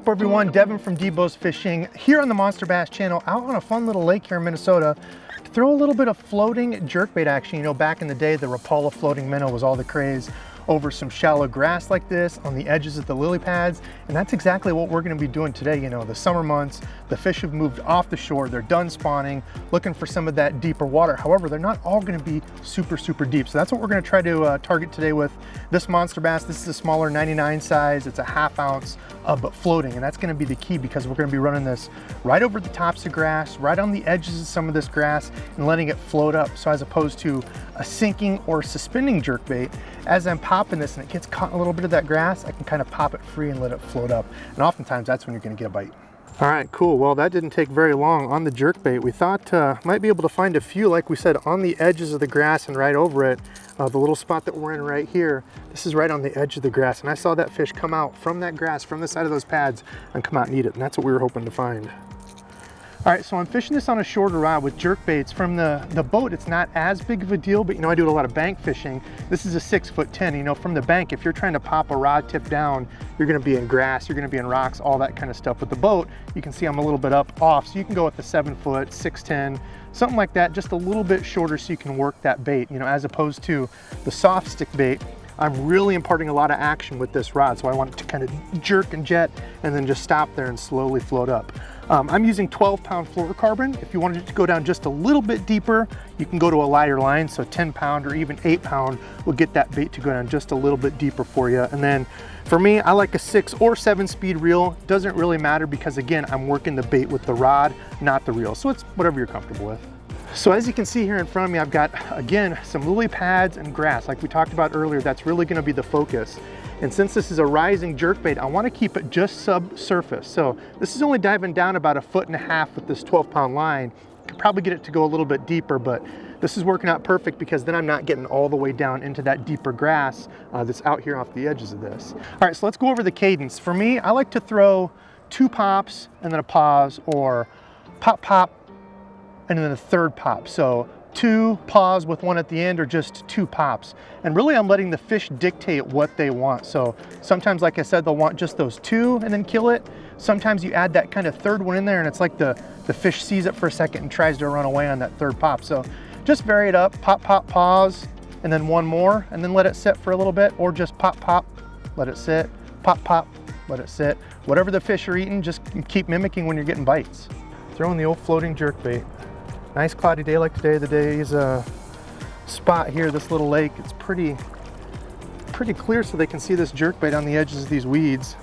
up, everyone? Devin from Debo's Fishing here on the Monster Bass channel, out on a fun little lake here in Minnesota to throw a little bit of floating jerkbait action. You know, back in the day, the Rapala floating minnow was all the craze over some shallow grass like this on the edges of the lily pads, and that's exactly what we're going to be doing today. You know, the summer months, the fish have moved off the shore, they're done spawning, looking for some of that deeper water. However, they're not all going to be super deep, so that's what we're going to try to target today with this monster bass. This is a smaller 99 size, it's a ½ ounce, but floating, and that's going to be the key because we're going to be running this right over the tops of grass, right on the edges of some of this grass, and letting it float up. So as opposed to a sinking or suspending jerkbait, as I'm popping this and it gets caught in a little bit of that grass, I can kind of pop it free and let it float up. And oftentimes that's when you're going to get a bite. All right, cool. Well, that didn't take very long on the jerkbait. We thought might be able to find a few, like we said, on the edges of the grass and right over it. The little spot that we're in right here, this is right on the edge of the grass. And I saw that fish come out from that grass, from the side of those pads, and come out and eat it. And that's what we were hoping to find. All right, so I'm fishing this on a shorter rod with jerkbaits. From the boat, it's not as big of a deal, but you know, I do a lot of bank fishing. This is a 6'10". You know, from the bank, if you're trying to pop a rod tip down, you're gonna be in grass, you're gonna be in rocks, all that kind of stuff. With the boat, you can see I'm a little bit up off, so you can go with a 7 foot, 6'10", something like that, just a little bit shorter so you can work that bait, you know, as opposed to the soft stick bait. I'm really imparting a lot of action with this rod, so I want it to kind of jerk and jet and then just stop there and slowly float up. I'm using 12-pound fluorocarbon. If you wanted it to go down just a little bit deeper, you can go to a lighter line, so 10-pound or even 8-pound will get that bait to go down just a little bit deeper for you. And then for me, I like a 6 or 7 speed reel. Doesn't really matter because, again, I'm working the bait with the rod, not the reel. So it's whatever you're comfortable with. So as you can see here in front of me, I've got, again, some lily pads and grass. Like we talked about earlier, that's really gonna be the focus. And since this is a rising jerkbait, I wanna keep it just subsurface. So this is only diving down about 1.5 feet with this 12-pound line. Could probably get it to go a little bit deeper, but this is working out perfect because then I'm not getting all the way down into that deeper grass that's out here off the edges of this. All right, so let's go over the cadence. For me, I like to throw 2 pops and then a pause, or pop, pop, and then a 3rd pop. So 2 pause with 1 at the end, or just 2 pops. And really I'm letting the fish dictate what they want. So sometimes, like I said, they'll want just those 2 and then kill it. Sometimes you add that kind of 3rd one in there and it's like the fish sees it for a second and tries to run away on that 3rd pop. So just vary it up, pop, pop, pause, and then 1 more, and then let it sit for a little bit, or just pop, pop, let it sit, pop, pop, let it sit. Whatever the fish are eating, just keep mimicking when you're getting bites. Throwing the old floating jerkbait. Nice cloudy day like today. The day's spot here, this little lake, it's pretty clear so they can see this jerkbait on the edges of these weeds.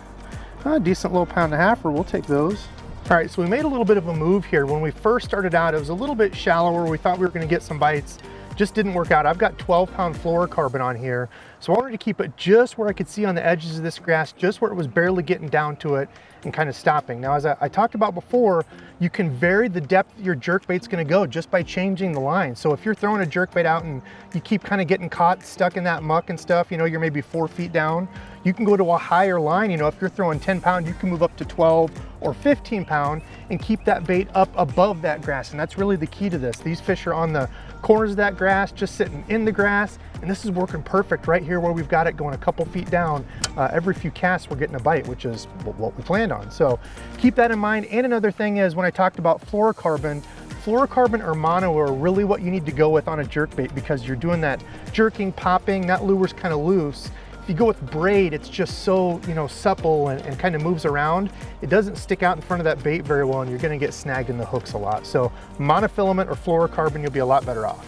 A decent little 1.5-pounder, we'll take those. All right, so we made a little bit of a move here. When we first started out, it was a little bit shallower. We thought we were gonna get some bites. Just didn't work out. I've got 12-pound fluorocarbon on here, so I wanted to keep it just where I could see on the edges of this grass, just where it was barely getting down to it and kind of stopping. Now, as I talked about before, you can vary the depth your jerkbait's gonna go just by changing the line. So if you're throwing a jerkbait out and you keep kind of getting caught stuck in that muck and stuff, you know, you're maybe 4 feet down, you can go to a higher line. You know, if you're throwing 10-pound, you can move up to 12 or 15-pound and keep that bait up above that grass. And that's really the key to this. These fish are on the corners of that grass, just sitting in the grass, and this is working perfect right here where we've got it going a couple feet down. Every few casts we're getting a bite, which is what we planned on. So keep that in mind. And another thing is, when I talked about fluorocarbon or mono are really what you need to go with on a jerkbait, because you're doing that jerking, popping, that lure's kind of loose. If you go with braid, it's just so, you know, supple and kind of moves around. It doesn't stick out in front of that bait very well, and you're gonna get snagged in the hooks a lot. So monofilament or fluorocarbon, you'll be a lot better off.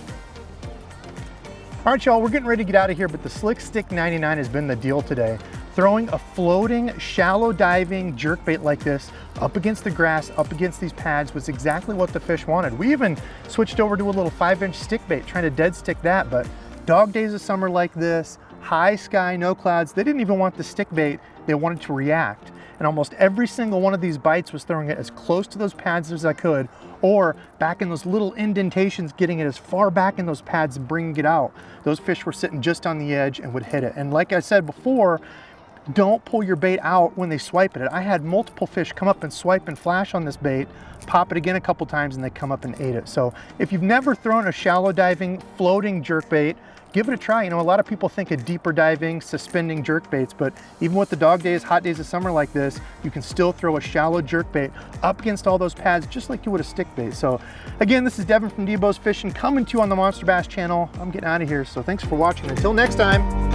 All right, y'all, we're getting ready to get out of here, but the Slick Stick 99 has been the deal today. Throwing a floating, shallow diving jerkbait like this up against the grass, up against these pads, was exactly what the fish wanted. We even switched over to a little 5-inch stick bait, trying to dead stick that, but dog days of summer like this, high sky, no clouds, they didn't even want the stick bait, they wanted to react. And almost every single one of these bites was throwing it as close to those pads as I could, or back in those little indentations, getting it as far back in those pads and bringing it out. Those fish were sitting just on the edge and would hit it. And like I said before, don't pull your bait out when they swipe at it. I had multiple fish come up and swipe and flash on this bait, pop it again a couple times, and they come up and ate it. So if you've never thrown a shallow diving floating jerkbait, give it a try. You know, a lot of people think of deeper diving, suspending jerkbaits, but even with the dog days, hot days of summer like this, you can still throw a shallow jerkbait up against all those pads just like you would a stick bait. So again, this is Devin from Debo's Fishing coming to you on the Monster Bass channel. I'm getting out of here, so thanks for watching. Until next time.